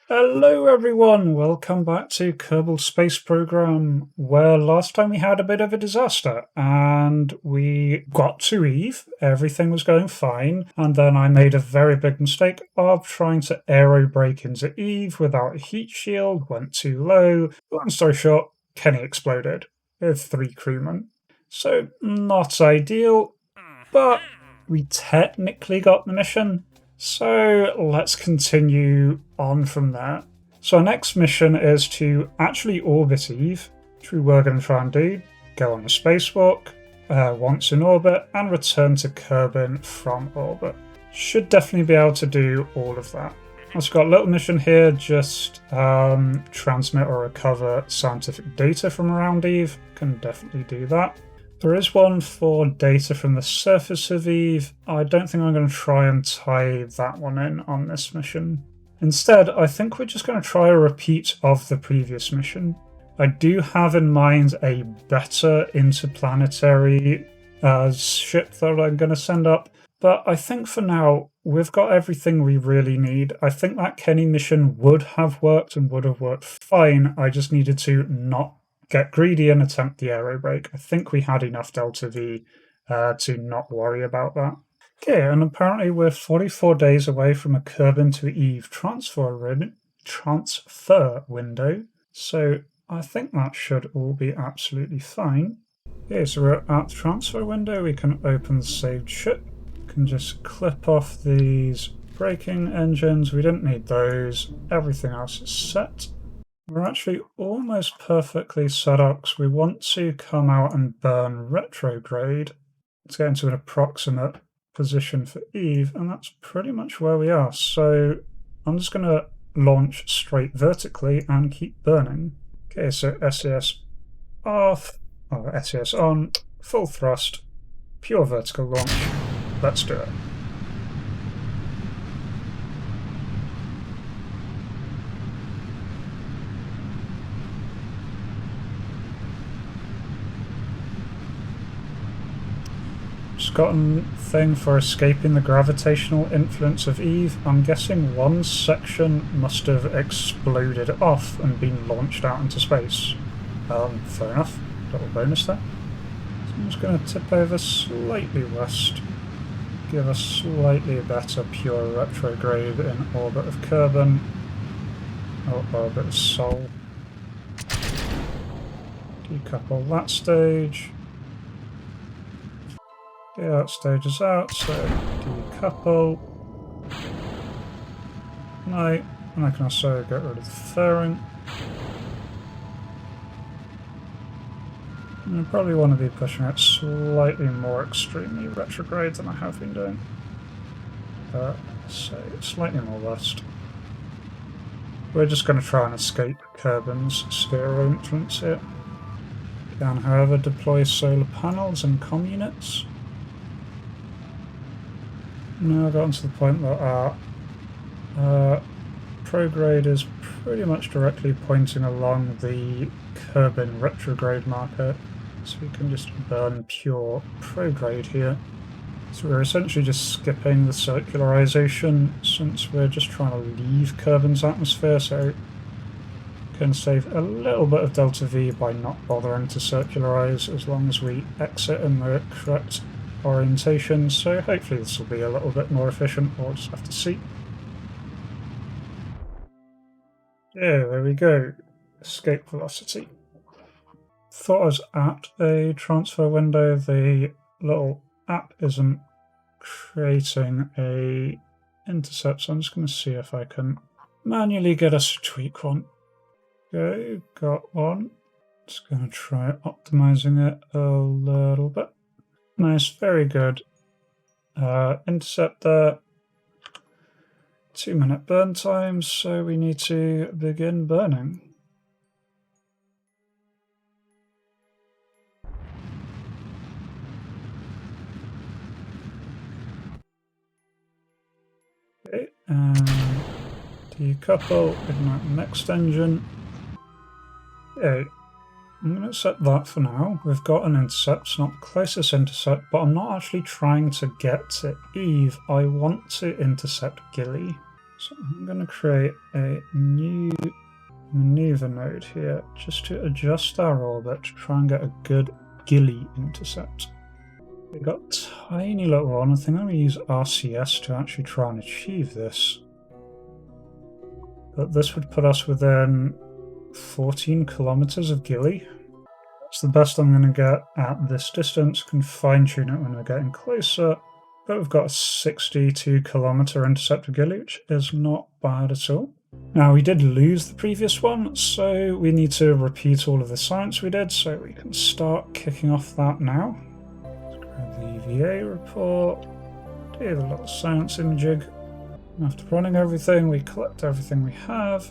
Hello everyone, welcome back to Kerbal Space Program, where last time we had a bit of a disaster and we got to Eve, everything was going fine, and then I made a very big mistake of trying to aero brake into Eve without a heat shield, went too low. Long story short, Kenny exploded with 3 crewmen. So, not ideal, but we technically got the mission. So let's continue on from there. So our next mission is to actually orbit Eve, which we were going to try and do, go on a spacewalk once in orbit, and return to Kerbin from orbit. Should definitely be able to do all of that. Also got a little mission here, just transmit or recover scientific data from around Eve. Can definitely do that. There is one for data from the surface of Eve. I don't think I'm going to try and tie that one in on this mission. Instead, I think we're just going to try a repeat of the previous mission. I do have in mind a better interplanetary ship that I'm going to send up, but I think for now, we've got everything we really need. I think that Kenny mission would have worked and would have worked fine. I just needed to not get greedy and attempt the aero brake. I think we had enough Delta V to not worry about that. Okay, and apparently we're 44 days away from a Kerbin to Eve transfer window, so I think that should all be absolutely fine. Okay, so we're at the transfer window. We can open the saved ship. We can just clip off these braking engines. We didn't need those. Everything else is set. We're actually almost perfectly set up because we want to come out and burn retrograde to get into an approximate position for Eve, and that's pretty much where we are. So I'm just going to launch straight vertically and keep burning. Okay, so SES off, SES on, full thrust, pure vertical launch. Let's do it. Just got a thing for escaping the gravitational influence of Eve. I'm guessing one section must have exploded off and been launched out into space. Fair enough. Little bonus there. So I'm just going to tip over slightly west. Give us slightly better pure retrograde in orbit of Kerbin. Or orbit of Sol. Decouple that stage. Yeah, that stage is out, so decouple. No, and I can also get rid of the fairing. And I probably want to be pushing it slightly more extremely retrograde than I have been doing. So slightly more west. We're just going to try and escape Kerbin's sphere influence here. Can, however, deploy solar panels and comm units. Now I've gotten to the point that our prograde is pretty much directly pointing along the Kerbin retrograde marker, so we can just burn pure prograde here. So we're essentially just skipping the circularization since we're just trying to leave Kerbin's atmosphere, so we can save a little bit of Delta V by not bothering to circularize as long as we exit in the correct orientation, so hopefully this will be a little bit more efficient. We'll just have to see. Yeah, there we go. Escape velocity. Thought I was at a transfer window. The little app isn't creating a intercept, so I'm just going to see if I can manually get us to tweak one. Okay, got one. Just going to try optimizing it a little bit. Nice, very good. Intercept there. 2-minute burn time, so we need to begin burning. Okay, and decouple, ignite the next engine. Okay. I'm going to set that for now. We've got an intercept, it's not the closest intercept, but I'm not actually trying to get to Eve. I want to intercept Gilly. So I'm going to create a new maneuver node here just to adjust our orbit to try and get a good Gilly intercept. We've got a tiny little one. I think I'm going to use RCS to actually try and achieve this. But this would put us within 14 kilometers of Gilly. That's the best I'm going to get at this distance. Can fine-tune it when we're getting closer. But we've got a 62 kilometer intercept of Gilly, which is not bad at all. Now, we did lose the previous one, so we need to repeat all of the science we did, so we can start kicking off that now. Let's grab the EVA report, do the little science jig. After running everything, we collect everything we have,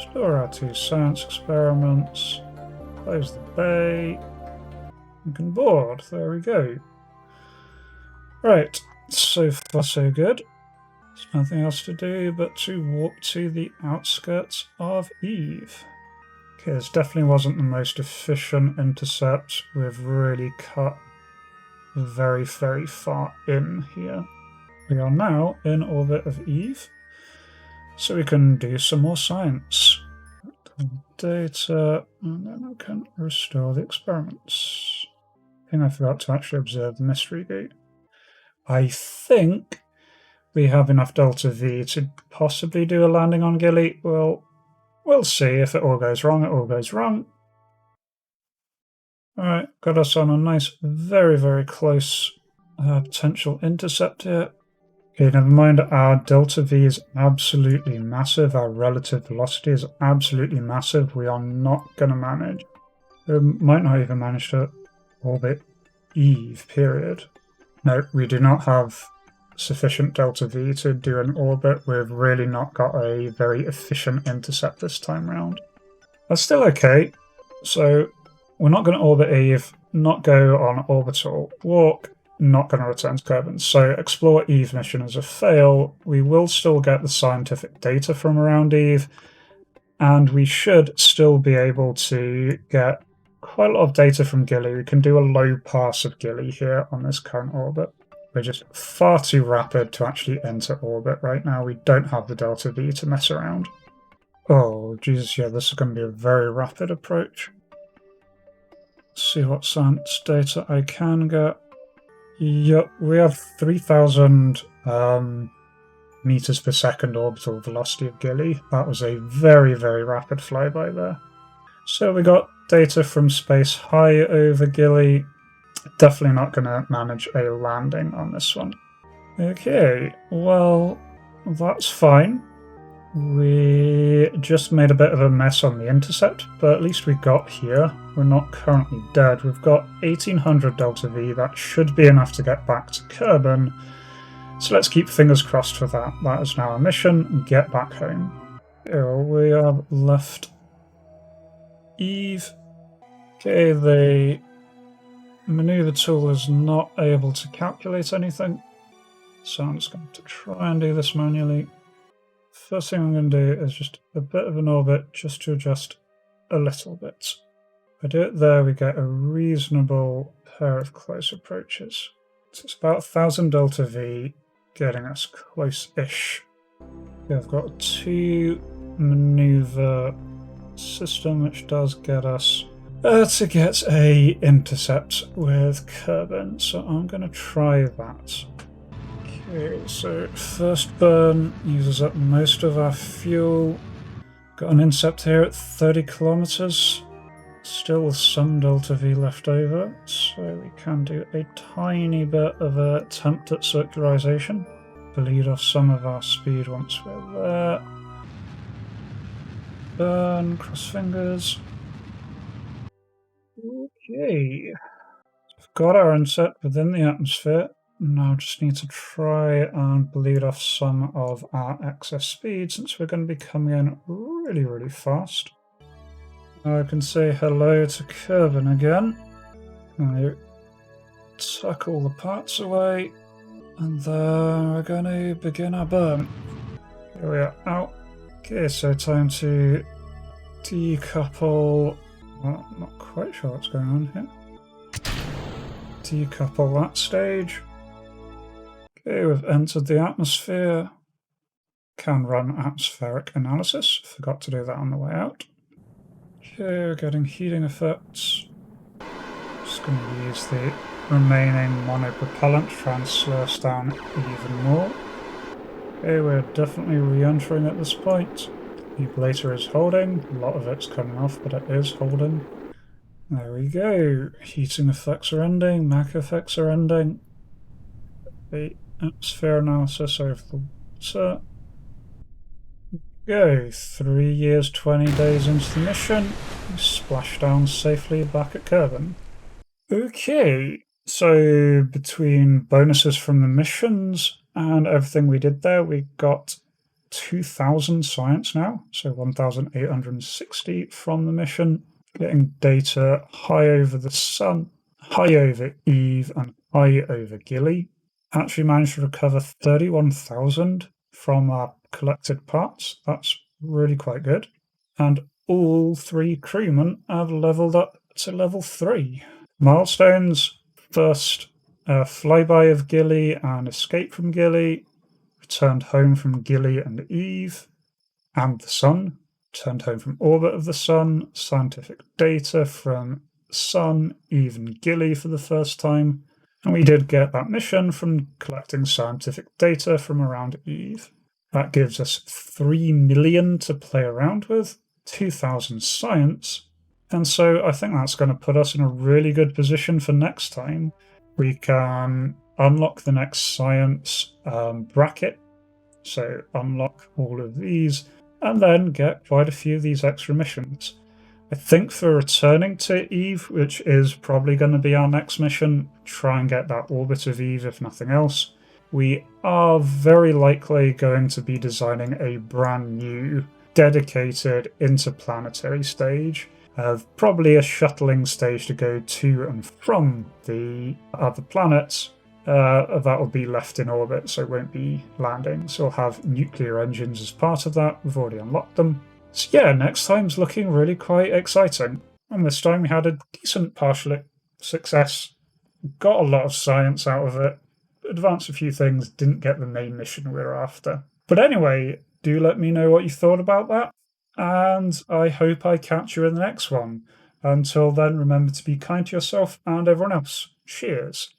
store our 2 science experiments, close the bay, and can board. There we go. Right, so far so good. There's nothing else to do but to walk to the outskirts of Eve. Okay, this definitely wasn't the most efficient intercept. We've really cut very, very far in here. We are now in orbit of Eve, so we can do some more science. Data, and then we can restore the experiments. I think I forgot to actually observe the mystery gate. I think we have enough delta V to possibly do a landing on Gilly. Well, we'll see. If it all goes wrong, it all goes wrong. Alright, got us on a nice, very, very close potential intercept here. Okay, never mind, our delta V is absolutely massive. Our relative velocity is absolutely massive. We are not going to manage. We might not even manage to orbit Eve, period. No, we do not have sufficient delta V to do an orbit. We've really not got a very efficient intercept this time round. That's still okay. So we're not going to orbit Eve, not go on orbital walk, not going to return to Kerbin. So explore Eve mission is a fail. We will still get the scientific data from around Eve, and we should still be able to get quite a lot of data from Gilly. We can do a low pass of Gilly here on this current orbit. We're just far too rapid to actually enter orbit right now. We don't have the delta V to mess around. Oh, Jesus, yeah, this is going to be a very rapid approach. Let's see what science data I can get. Yep, we have 3,000 meters per second orbital velocity of Gilly. That was a very, very rapid flyby there. So we got data from space high over Gilly. Definitely not going to manage a landing on this one. Okay, well, that's fine. We just made a bit of a mess on the intercept, but at least we got here. We're not currently dead. We've got 1800 delta V. That should be enough to get back to Kerbin. So let's keep fingers crossed for that. That is now our mission. Get back home. Here we have left Eve. Okay, the maneuver tool is not able to calculate anything, so I'm just going to try and do this manually. First thing I'm going to do is just a bit of an orbit just to adjust a little bit. If I do it there, we get a reasonable pair of close approaches. So it's about 1000 delta V, getting us close-ish. Yeah, I've got a 2 maneuver system, which does get us to get a intercept with Kerbin, so I'm going to try that. Okay, so first burn uses up most of our fuel. Got an intercept here at 30 kilometers. Still with some delta V left over, so we can do a tiny bit of an attempt at circularization. Bleed off some of our speed once we're there. Burn, cross fingers. Okay, we've got our intercept within the atmosphere. Now just need to try and bleed off some of our excess speed since we're going to be coming in really, really fast. Now I can say hello to Kerbin again. Now tuck all the parts away, and then we're going to begin our burn. Here we are out. Okay, so time to decouple. Well, I'm not quite sure what's going on here. Decouple that stage. Okay, we've entered the atmosphere. Can run atmospheric analysis. Forgot to do that on the way out. Okay, we're getting heating effects. Just going to use the remaining monopropellant to try and slow us down even more. Okay, we're definitely re-entering at this point. The ablator is holding. A lot of it's coming off, but it is holding. There we go. Heating effects are ending. Mac effects are ending. The atmosphere analysis over the water. Go. 3 years, 20 days into the mission. We splash down safely back at Kerbin. Okay, so between bonuses from the missions and everything we did there, we got 2,000 science now, so 1,860 from the mission. Getting data high over the sun, high over Eve, and high over Gilly. Actually managed to recover 31,000 from our collected parts. That's really quite good. And all 3 crewmen have leveled up to level 3. Milestones: first, flyby of Gilly and escape from Gilly, returned home from Gilly and Eve, and the Sun, returned home from orbit of the Sun, scientific data from Sun, Eve and Gilly for the first time, and we did get that mission from collecting scientific data from around Eve. That gives us 3 million to play around with, 2,000 science, and so I think that's going to put us in a really good position for next time. We can unlock the next science bracket, so unlock all of these, and then get quite a few of these extra missions. I think for returning to Eve, which is probably going to be our next mission, try and get that orbit of Eve if nothing else, we are very likely going to be designing a brand new dedicated interplanetary stage. Probably a shuttling stage to go to and from the other planets. That will be left in orbit, so it won't be landing. So we'll have nuclear engines as part of that. We've already unlocked them. So yeah, next time's looking really quite exciting. And this time we had a decent partial success. Got a lot of science out of it. Advanced a few things, didn't get the main mission we were after. But anyway, do let me know what you thought about that. And I hope I catch you in the next one. Until then, remember to be kind to yourself and everyone else. Cheers.